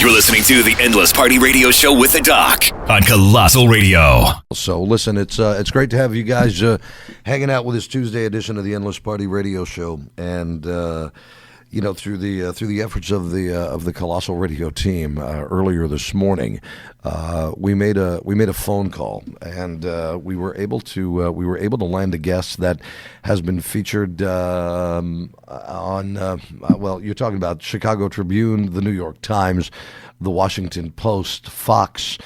You're listening to the Endless Party Radio Show with the Doc on Colossal Radio. So listen, it's great to have you guys hanging out with this Tuesday edition of the Endless Party Radio Show, and through the efforts of the Colossal Radio team earlier this morning, we made a phone call, and we were able to land a guest that has been featured on you're talking about Chicago Tribune, the New York Times, the Washington Post, Fox,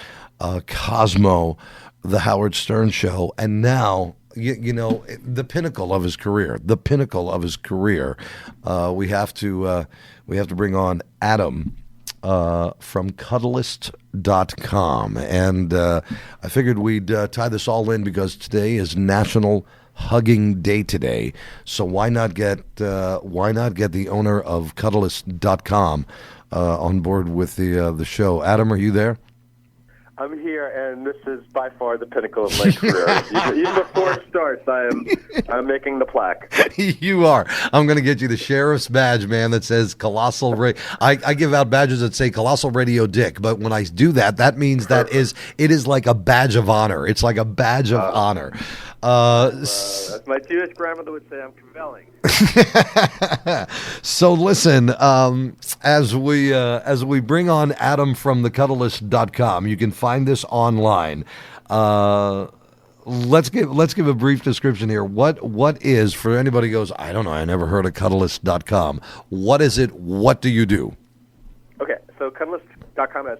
Cosmo, the Howard Stern Show, and now the pinnacle of his career. We have to bring on Adam from Cuddlist.com, and I figured we'd tie this all in because today is National Hugging Day today. So why not get the owner of Cuddlist.com on board with the show? Adam, are you there? I'm here, and this is by far the pinnacle of my career. Even before it starts, I'm making the plaque. You are. I'm going to get you the sheriff's badge, man, that says Colossal Radio. I give out badges that say Colossal Radio Dick, but when I do that, that means it is like a badge of honor. It's like a badge of honor. As my Jewish grandmother would say, I'm compelling. So listen, as we bring on Adam from thecuddlist.com, you can find this online. Let's give a brief description here. What is, for anybody who goes, I don't know, I never heard of Cuddlist.com. What is it? What do you do? Okay, so Cuddlist.com has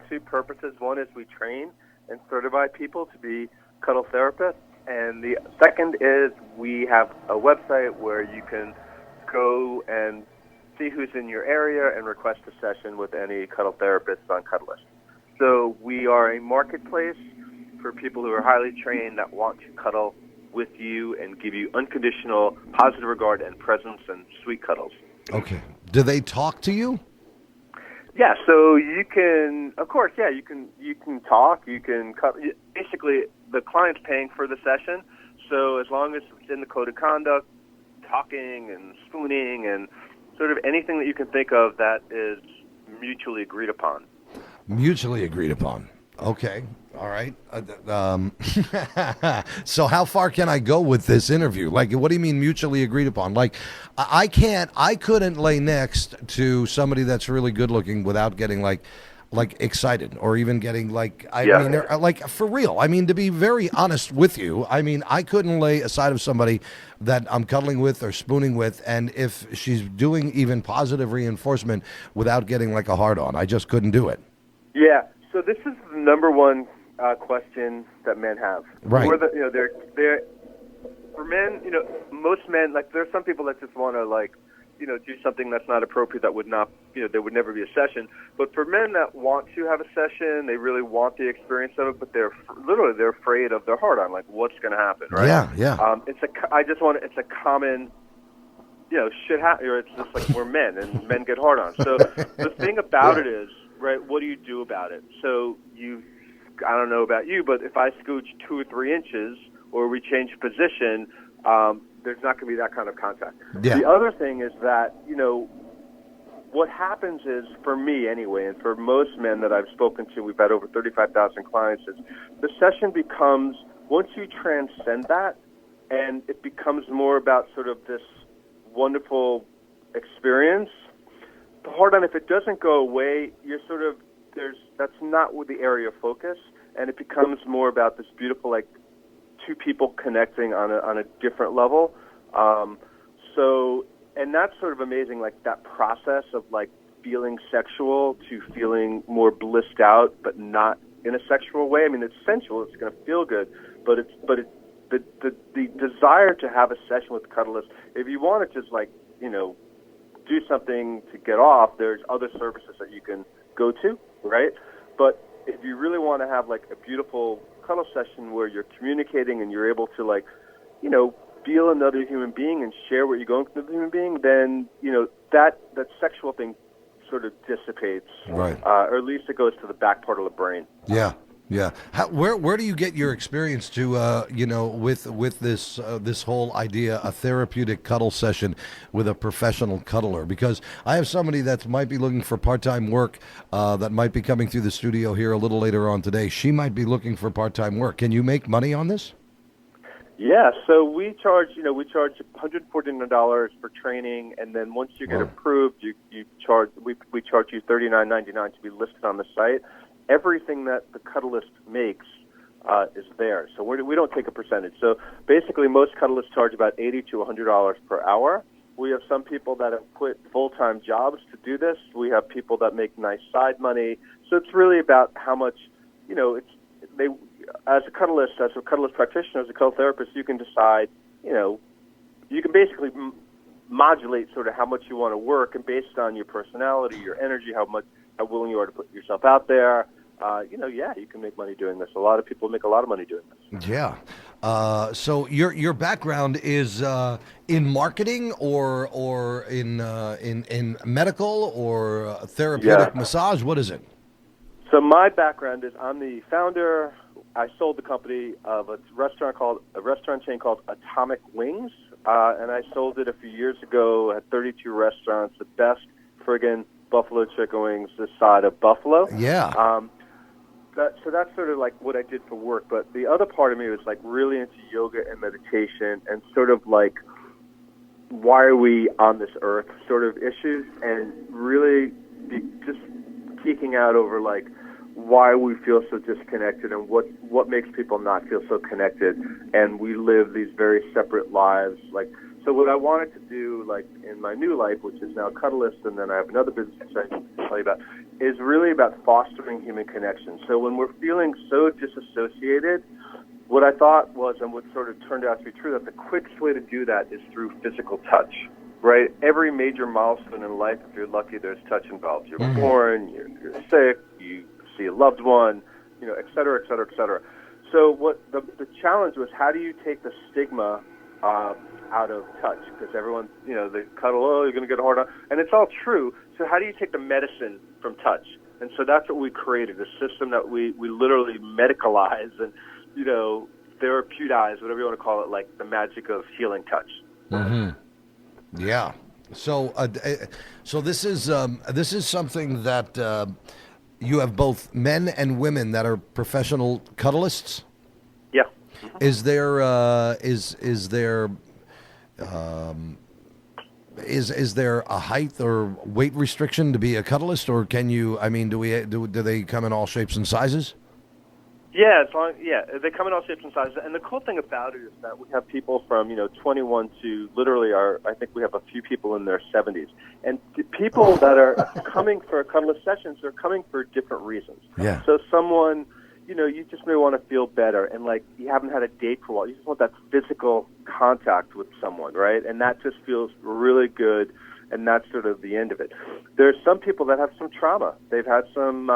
two purposes. One is we train and certify people to be cuddle therapists. And the second is we have a website where you can go and see who's in your area and request a session with any cuddle therapist on Cuddlist. So we are a marketplace for people who are highly trained that want to cuddle with you and give you unconditional positive regard and presence and sweet cuddles. Okay. Do they talk to you? Yeah, so you can, of course, you can talk, you can cut. Basically, the client's paying for the session, so as long as it's in the code of conduct, talking and spooning and sort of anything that you can think of that is mutually agreed upon. Mutually agreed upon. Okay. All right. So how far can I go with this interview? Like, what do you mean mutually agreed upon? Like, I couldn't lay next to somebody that's really good looking without getting like excited or even getting like, like for real. I mean, to be very honest with you, I mean, I couldn't lay aside of somebody that I'm cuddling with or spooning with, and if she's doing even positive reinforcement without getting like a hard on, I just couldn't do it. Yeah. So this is the number one question that men have. Right. They're for men. Most men, like, there's some people that just want to do something that's not appropriate, that would not, there would never be a session. But for men that want to have a session, they really want the experience of it, but they're afraid of their hard on, like what's going to happen, right? Yeah. It's a common, shit happen. It's just like we're men and men get hard on. So the thing about it is, right, what do you do about it? So I don't know about you, but if I scooch 2 or 3 inches or we change position, there's not going to be that kind of contact. Yeah. The other thing is that, what happens is, for me anyway, and for most men that I've spoken to, we've had over 35,000 clients, is the session becomes, once you transcend that, and it becomes more about sort of this wonderful experience, the hard on, if it doesn't go away, you're sort of, that's not with the area of focus, and it becomes more about this beautiful, like, two people connecting on a different level. And that's sort of amazing, like that process of like feeling sexual to feeling more blissed out, but not in a sexual way. I mean, it's sensual, it's going to feel good, but the desire to have a session with the cuddlist, if you want to just do something to get off, there's other services that you can go to, right? But if you really want to have like a beautiful cuddle session where you're communicating and you're able to feel another human being and share what you're going through with the human being, then that sexual thing sort of dissipates, right? Or at least it goes to the back part of the brain. Yeah. Yeah. Where do you get your experience to with this whole idea, a therapeutic cuddle session with a professional cuddler? Because I have somebody that might be looking for part-time work that might be coming through the studio here a little later on today. She might be looking for part-time work. Can you make money on this? Yeah, so we charge $149 for training, and then once you get approved, we charge you $39.99 to be listed on the site. Everything that the cuddlist makes is there, so we don't take a percentage. So basically, most cuddlists charge about $80 to $100 per hour. We have some people that have quit full-time jobs to do this. We have people that make nice side money. So it's really about how much, as a cuddlist practitioner, as a cuddle therapist, you can decide, you can basically modulate sort of how much you want to work, and based on your personality, your energy, how willing you are to put yourself out there. You can make money doing this. A lot of people make a lot of money doing this. Yeah. So your background is in marketing or in medical or therapeutic massage. What is it? So my background is I'm the founder. I sold the company of a restaurant chain called Atomic Wings, and I sold it a few years ago. Had 32 restaurants, the best friggin' buffalo chicken wings this side of Buffalo. Yeah. So that's sort of like what I did for work. But the other part of me was like really into yoga and meditation and sort of like why are we on this earth sort of issues, and really just geeking out over like why we feel so disconnected and what makes people not feel so connected, and we live these very separate lives. Like, so what I wanted to do, like in my new life, which is now Cuddlist, and then I have another business I can tell you about, is really about fostering human connection. So when we're feeling so disassociated, what I thought was, and what sort of turned out to be true, that the quickest way to do that is through physical touch, right? Every major milestone in life, if you're lucky, there's touch involved. You're born, you're sick, you see a loved one, et cetera, et cetera, et cetera. So what the challenge was, how do you take the stigma out of touch? Because everyone, they cuddle, you're going to get a hard on, and it's all true. So how do you take the medicine from touch? And so that's what we created, a system that we literally medicalize and, therapeutize, whatever you want to call it, like the magic of healing touch. Mm-hmm. Yeah. So this is something that you have both men and women that are professional cuddlists. Yeah. Is there a height or weight restriction to be a cuddlist, or can you? I mean, do they come in all shapes and sizes? Yeah, they come in all shapes and sizes. And the cool thing about it is that we have people from 21 to literally I think we have a few people in their 70s. And the people that are coming for cuddlist sessions, they're coming for different reasons. Yeah. So someone, you just may want to feel better, and like you haven't had a date for a while. You just want that physical contact with someone, right? And that just feels really good, and that's sort of the end of it. There's some people that have some trauma. They've had some,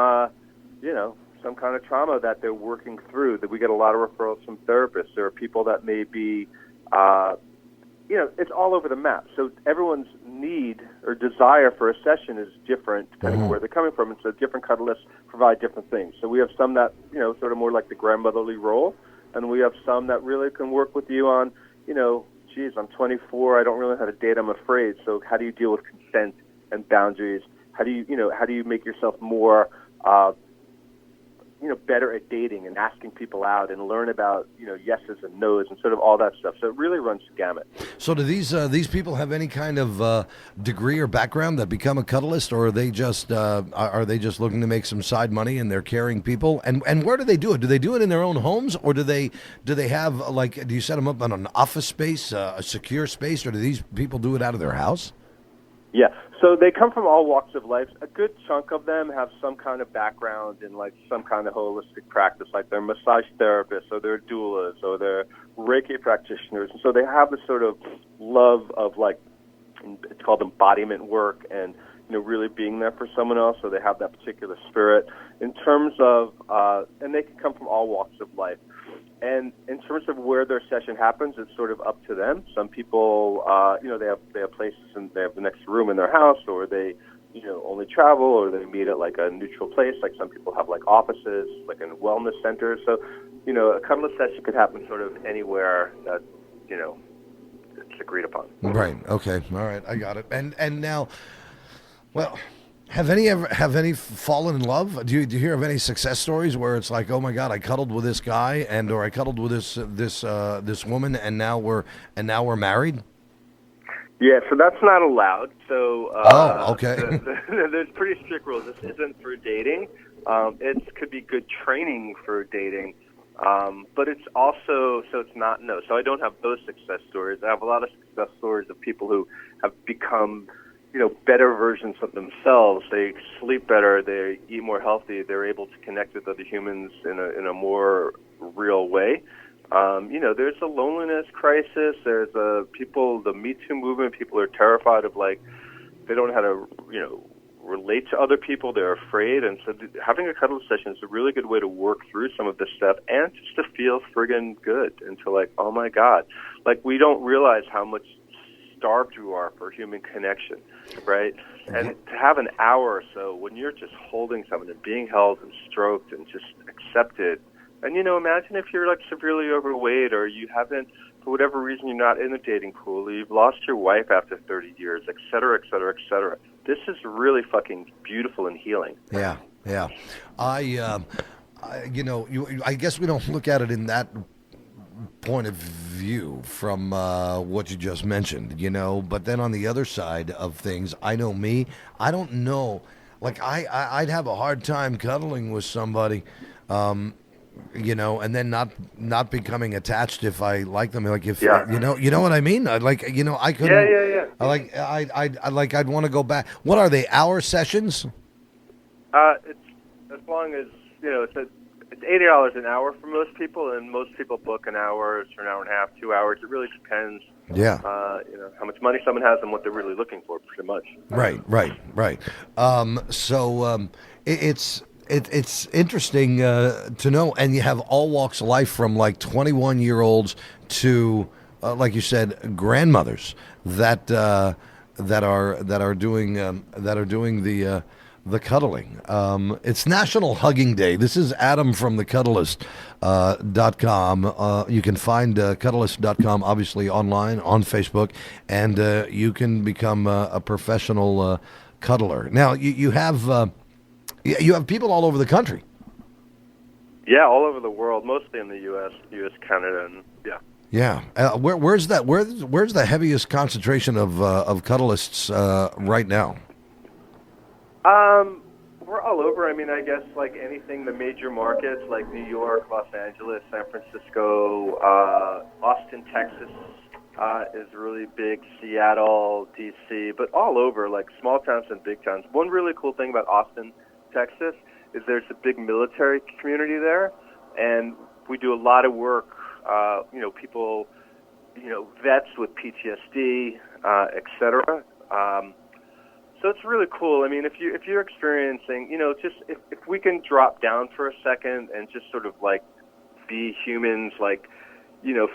some kind of trauma that they're working through. That we get a lot of referrals from therapists. There are people that may be, it's all over the map. So everyone's need or desire for a session is different depending on where they're coming from. And so different cuddlists provide different things. So we have some that, sort of more like the grandmotherly role. And we have some that really can work with you on, geez, I'm 24, I don't really have a date, I'm afraid. So how do you deal with consent and boundaries? How do you make yourself more, better at dating and asking people out and learn about, yeses and nos and sort of all that stuff. So it really runs the gamut. So do these people have any kind of degree or background that become a cuddlist, or are they just looking to make some side money and they're caring people? And where do they do it? Do they do it in their own homes, or do they have, like, do you set them up in an office space, a secure space, or do these people do it out of their house? Yeah, so they come from all walks of life. A good chunk of them have some kind of background in like some kind of holistic practice, like they're massage therapists or they're doulas or they're Reiki practitioners. And so they have this sort of love of like, it's called embodiment work and, really being there for someone else. So they have that particular spirit. In terms of, and they can come from all walks of life. And in terms of where their session happens, it's sort of up to them. Some people, they have places and they have the next room in their house, or they, only travel, or they meet at like a neutral place. Like some people have like offices, like in wellness centers. So, a cuddle session could happen sort of anywhere that, it's agreed upon. Right. Okay. All right. I got it. And now, well, have any fallen in love? Do you hear of any success stories where it's like, oh my God, I cuddled with this guy, or I cuddled with this woman, and now we're married? Yeah, so that's not allowed. So okay. There's pretty strict rules. This isn't for dating. It could be good training for dating, but it's also it's not no. So I don't have those success stories. I have a lot of success stories of people who have become better versions of themselves. They sleep better. They eat more healthy. They're able to connect with other humans in a more real way. There's a loneliness crisis. There's the Me Too movement. People are terrified of they don't know how to, relate to other people. They're afraid. And so having a cuddle session is a really good way to work through some of this stuff and just to feel friggin' good and to oh my God. We don't realize how much starved you are for human connection, right? And to have an hour or so when you're just holding someone and being held and stroked and just accepted. And, imagine if you're severely overweight or you haven't, for whatever reason, you're not in the dating pool, you lost your wife after 30 years, et cetera, et cetera, et cetera. This is really fucking beautiful and healing. Yeah, yeah. I guess we don't look at it in that point of view from what you just mentioned, but then on the other side of things, I know me, I don't know, I'd have a hard time cuddling with somebody, and then not becoming attached if I like them. If you know what I mean. I couldn't. Yeah. I'd want to go back. What are they? Hour sessions? It's as long as it's $80 an hour for most people, and most people book an hour to an hour and a half, 2 hours. It really depends. Yeah. How much money someone has and what they're really looking for, pretty much. Right. It's interesting to know, and you have all walks of life from 21-year-olds to, like you said, grandmothers that are doing the cuddling. It's National Hugging Day. This is Adam from the Cuddlist.com. You can find Cuddlist.com obviously online on Facebook, and you can become a professional cuddler. Now you have. You have people all over the country. Yeah, all over the world, mostly in the U.S., Canada, and yeah. Where's that? Where's the heaviest concentration of cuddlists right now? We're all over. I mean, I guess anything, the major markets like New York, Los Angeles, San Francisco, Austin, Texas is really big. Seattle, D.C., but all over, small towns and big towns. One really cool thing about Austin, Texas, is there's a big military community there, and we do a lot of work. People, vets with PTSD, etc. So it's really cool. I mean, if you're experiencing, just if we can drop down for a second and just sort of be humans,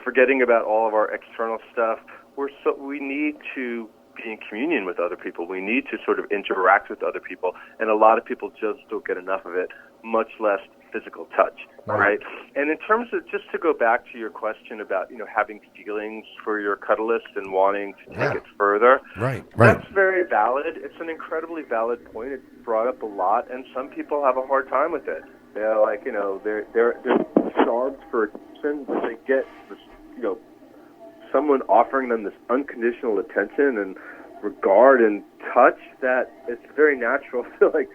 forgetting about all of our external stuff. We need to be in communion with other people. We need to sort of interact with other people, and a lot of people just don't get enough of it, much less physical touch, right? And in terms of, just to go back to your question about, having feelings for your cuddlist and wanting to take it further, right. That's very valid. It's an incredibly valid point. It's brought up a lot, and some people have a hard time with it. They're starved for attention, but they get this, someone offering them this unconditional attention and regard and touch that it's very natural to feel like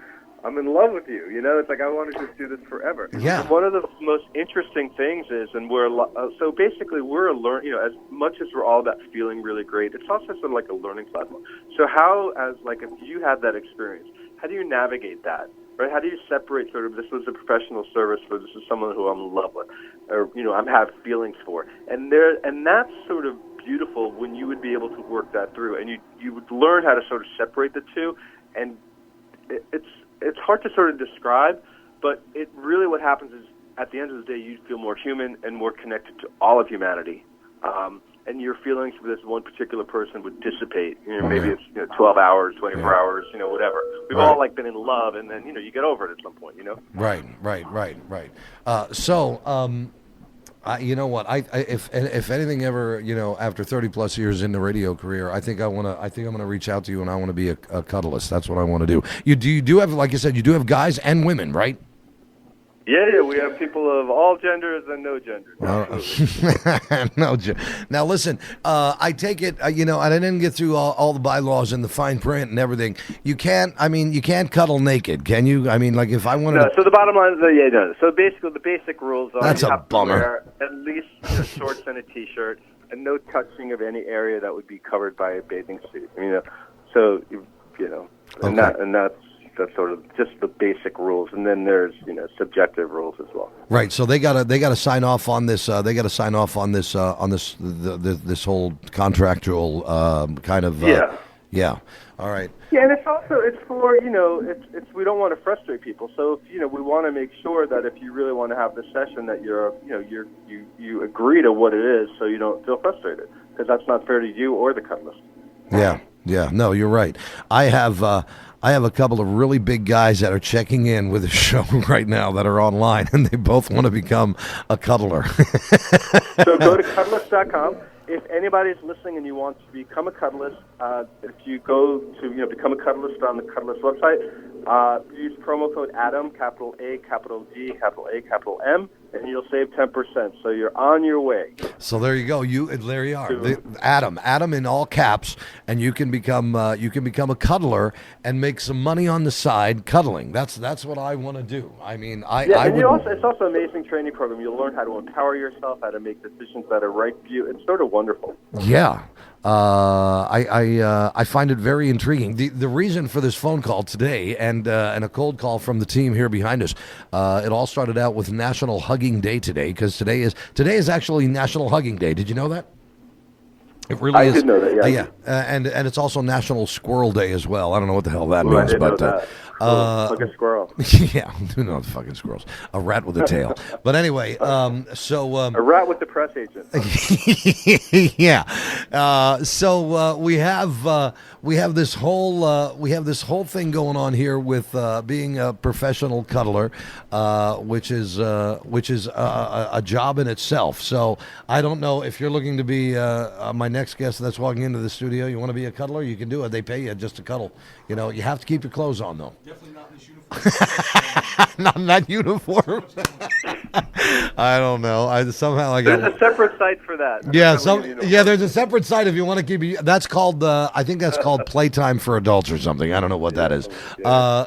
I'm in love with you. It's I want to just do this forever. Yeah. And one of the most interesting things is, and so basically we're as much as we're all about feeling really great, it's also sort of like a learning platform. So how, if you had that experience, how do you navigate that? Right? How do you separate sort of this was a professional service, or this is someone who I'm in love with, or I have feelings for, and that's sort of beautiful when you would be able to work that through, and you would learn how to sort of separate the two, and it's hard to sort of describe, but it really what happens is at the end of the day you feel more human and more connected to all of humanity. And your feelings for this one particular person would dissipate. Maybe it's 12 hours, 24 hours, whatever. We've all like been in love, and then you get over it at some point. Right. You know what? If anything ever, after 30 plus years in the radio career, I think I'm gonna reach out to you, and I want to be a cuddlist. That's what I want to do. You do have, like you said, you do have guys and women, right? Yeah, we have people of all genders and no genders. Now listen, I take it, and I didn't get through all the bylaws and the fine print and everything. You can't cuddle naked, can you? I mean, like if I wanted. No. So the bottom line is, no. So basically, the basic rules are That's you a have bummer. to wear at least shorts and a t-shirt, and no touching of any area that would be covered by a bathing suit. So and Okay. that's sort of just the basic rules, and then there's subjective rules as well. Right, so they gotta sign off on this. They gotta sign off on this this whole contractual kind of. Yeah. All right. Yeah, and it's for it's we don't want to frustrate people. So if, we want to make sure that if you really want to have this session, that you agree to what it is, so you don't feel frustrated, because that's not fair to you or the cuddlist. Yeah. No, you're right. I have a couple of really big guys that are checking in with the show right now that are online, and they both want to become a cuddler. So go to cuddlist.com. If anybody's listening and you want to become a cuddlist, if you go to become a cuddlist on the Cuddlist website, use promo code ADAM, capital A, capital D, capital A, capital M, and you'll save 10%. So you're on your way. So there you go. There you are. Adam in all caps, and you can become a cuddler and make some money on the side cuddling. That's what I want to do. I mean, it's also an amazing training program. You'll learn how to empower yourself, how to make decisions that are right for you. It's sort of wonderful. Yeah. I find it very intriguing. The reason for this phone call today and a cold call from the team here behind us, it all started out with National Hugging Day today, because today is actually National Hugging Day. Did you know that? It really is. I did know that. Yeah. And it's also National Squirrel Day as well. I don't know what the hell that means, I didn't but know that. Like a squirrel. Yeah, who knows fucking squirrels? A rat with a tail. But anyway, a rat with the press agent. Yeah. So we have this whole thing going on here with being a professional cuddler, which is a job in itself. So I don't know if you're looking to be my next guest that's walking into the studio. You want to be a cuddler? You can do it. They pay you just to cuddle. You have to keep your clothes on though. Definitely not in this uniform. Not in that uniform. I don't know. There's a separate site for that. There's a separate site if you want to keep. That's called. I think that's called Playtime for Adults or something. I don't know what that is.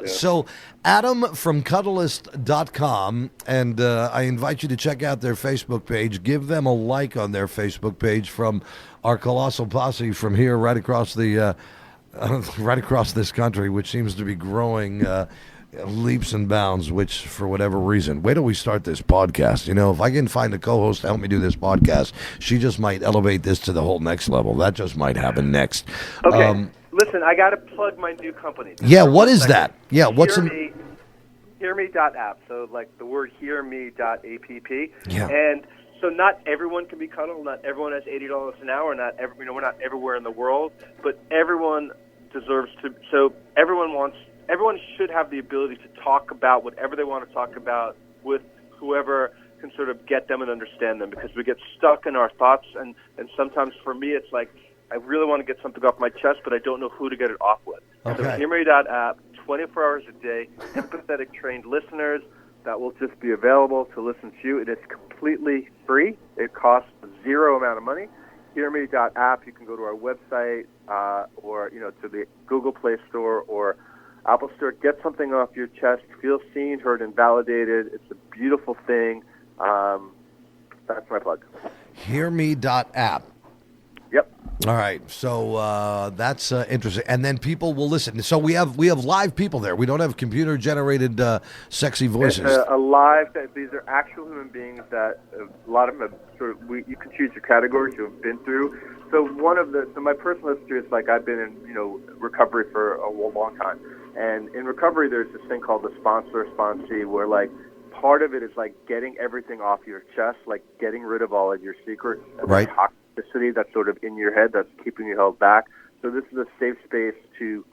So Adam from Cuddlist.com, and I invite you to check out their Facebook page. Give them a like on their Facebook page from our Colossal posse from here, right across this country, which seems to be growing leaps and bounds, which for whatever reason. Wait till we start this podcast. If I can find a co-host to help me do this podcast, she just might elevate this to the whole next level. That just might happen next. Okay. Listen, I got to plug my new company. Yeah, what is that? Yeah, what's HearMe.app. So like the word HearMe.app. Yeah. And so not everyone can be cuddled. Not everyone has $80 an hour. We're not everywhere in the world, but everyone deserves to. So everyone should have the ability to talk about whatever they want to talk about with whoever can sort of get them and understand them, because we get stuck in our thoughts, and sometimes for me it's like I really want to get something off my chest, but I don't know who to get it off with. Okay. So HearMe.app, 24 hours a day, empathetic trained listeners that will just be available to listen to you. It is completely free. It costs zero amount of money. HearMe.app, you can go to our website or to the Google Play Store or Apple Store. Get something off your chest. Feel seen, heard, and validated. It's a beautiful thing. That's my plug. HearMe.app. Yep. All right, so that's interesting, and then people will listen. So we have live people there. We don't have computer generated sexy voices. It's a live. These are actual human beings that a lot of them have you can choose your categories you have been through. So my personal history is like I've been in recovery for a long time, and in recovery there's this thing called the sponsor-sponsee, where like part of it is like getting everything off your chest, like getting rid of all of your secrets. Right. Toxicity that's sort of in your head that's keeping you held back. So this is a safe space to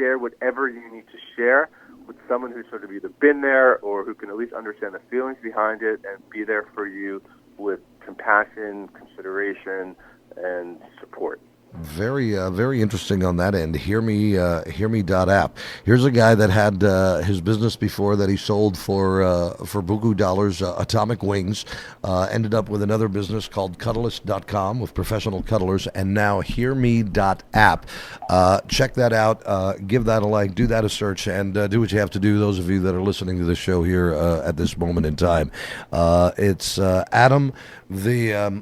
share whatever you need to share with someone who's sort of either been there or who can at least understand the feelings behind it and be there for you with compassion, consideration, and support. Very, very interesting on that end. Hearme.app. Here's a guy that had his business before that he sold for buku dollars, Atomic Wings. Ended up with another business called Cuddlist.com with professional cuddlers, and now Hearme.app. Check that out. Give that a like. Do that a search, and do what you have to do. Those of you that are listening to the show here at this moment in time, it's Adam, the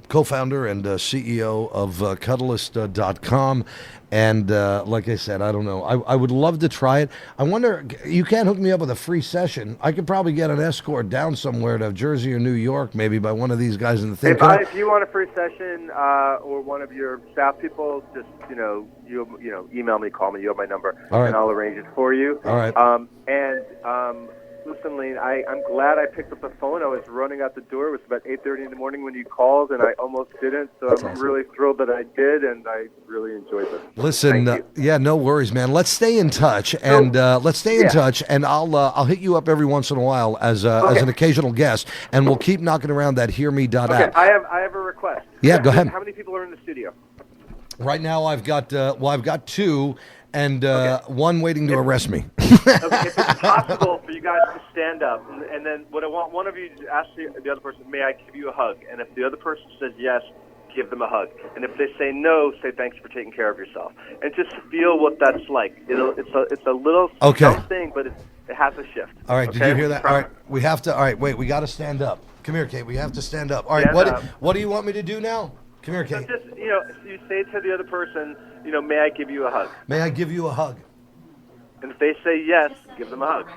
co-founder and CEO of Cuddlist.com. And like I said, I don't know. I would love to try it. I wonder, you can't hook me up with a free session. I could probably get an escort down somewhere to Jersey or New York, maybe by one of these guys in the thing. If you want a free session or one of your staff people, just you email me, call me. You have my number, all right, and I'll arrange it for you. All right. Listen, Lane, I'm glad I picked up the phone. I was running out the door. It was about 8:30 in the morning when you called, and I almost didn't. So I'm awesome. really thrilled that I did, and I really enjoyed it. Listen, yeah, no worries, man. Let's stay in touch, and touch, and I'll hit you up every once in a while as an occasional guest, and we'll keep knocking around that Hearme.app. Okay, I have a request. Yeah, go ahead. How many people are in the studio? Right now, I've got two. And one waiting to arrest me. Okay, if it's possible for you guys to stand up, and then what I want one of you to ask the other person, may I give you a hug? And if the other person says yes, give them a hug. And if they say no, say thanks for taking care of yourself. And just feel what that's like. It's a little something, but it has a shift. All right, did you hear that? All right, we have to. All right, wait, we got to stand up. Come here, Kate. We have to stand up. All right, what do you want me to do now? Come here, Kate. So just you say to the other person, may I give you a hug? May I give you a hug? And if they say yes, give them a hug.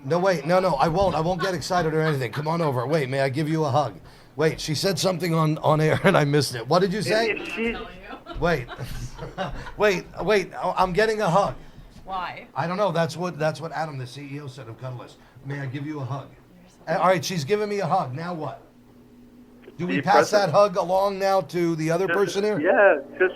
No, wait, no, I won't. I won't get excited or anything. Come on over. Wait, may I give you a hug? Wait, she said something on air and I missed it. What did you say? Wait, wait. I'm getting a hug. Why? I don't know. That's what Adam, the CEO, said of Cuddlist. May I give you a hug? All right, she's giving me a hug. Now what? Do we pass that hug along now to the other person here? Yeah, just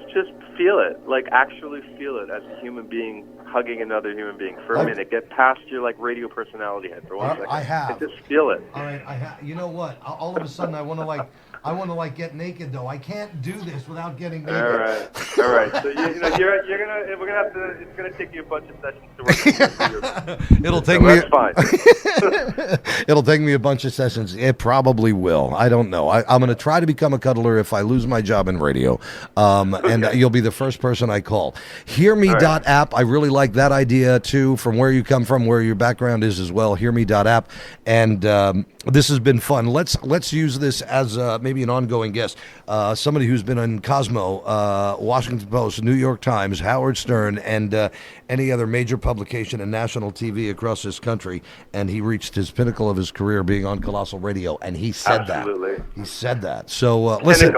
feel it. Like, actually feel it as a human being hugging another human being for a minute. Get past your, radio personality head for 1 second. I have. And just feel it. All right, I have. You know what? All of a sudden, I want to get naked, though. I can't do this without getting naked. All right. So we're gonna have to. It's gonna take you a bunch of sessions to work. It'll take me. That's fine. It'll take me a bunch of sessions. It probably will. I don't know. I'm going to try to become a cuddler if I lose my job in radio. And you'll be the first person I call. Hearme.app. I really like that idea too. From where you come from, where your background is as well. Hearme.app. And this has been fun. Let's use this as maybe an ongoing guest. Somebody who's been on Cosmo, Washington Post, New York Times, Howard Stern, and any other major publication and national TV across this country. And he reached his pinnacle of his career being on Colossal Radio. And he said Absolutely. that. He said that. So listen.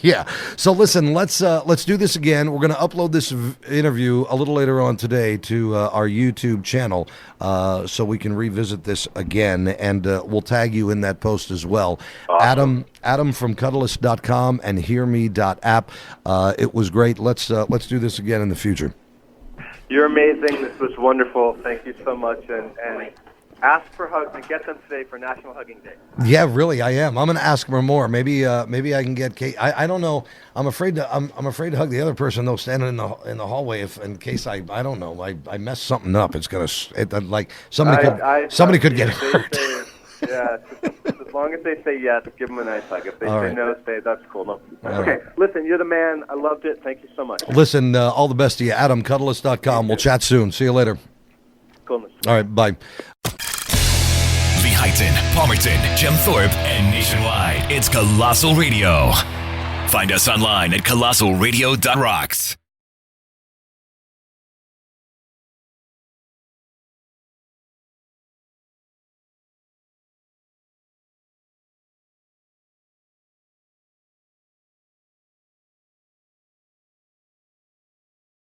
Yeah. So listen, let's do this again. We're going to upload this interview a little later on today to our YouTube channel, so we can revisit this again, and we'll tag you in that post as well. Awesome. Adam from Cuddlist.com and Hearme.app. It was great. Let's do this again in the future. You're amazing. This was wonderful. Thank you so much, and ask for hugs and get them today for National Hugging Day. Yeah, really, I am. I'm going to ask for more. Maybe I can get Kate. I don't know. I'm afraid to hug the other person though, standing in the hallway, in case I don't know. I mess something up. It's gonna somebody could get hurt. Yeah, as long as they say yes, give them a nice hug. If they say no, say that's cool. No. Okay, right. Listen, you're the man. I loved it. Thank you so much. Listen, all the best to you, Adam. Cuddlist.com. We'll chat soon. See you later. Coolness. All right, bye. Lehighton, Palmerton, Gem Thorpe, and nationwide. It's Colossal Radio. Find us online at colossalradio.rocks.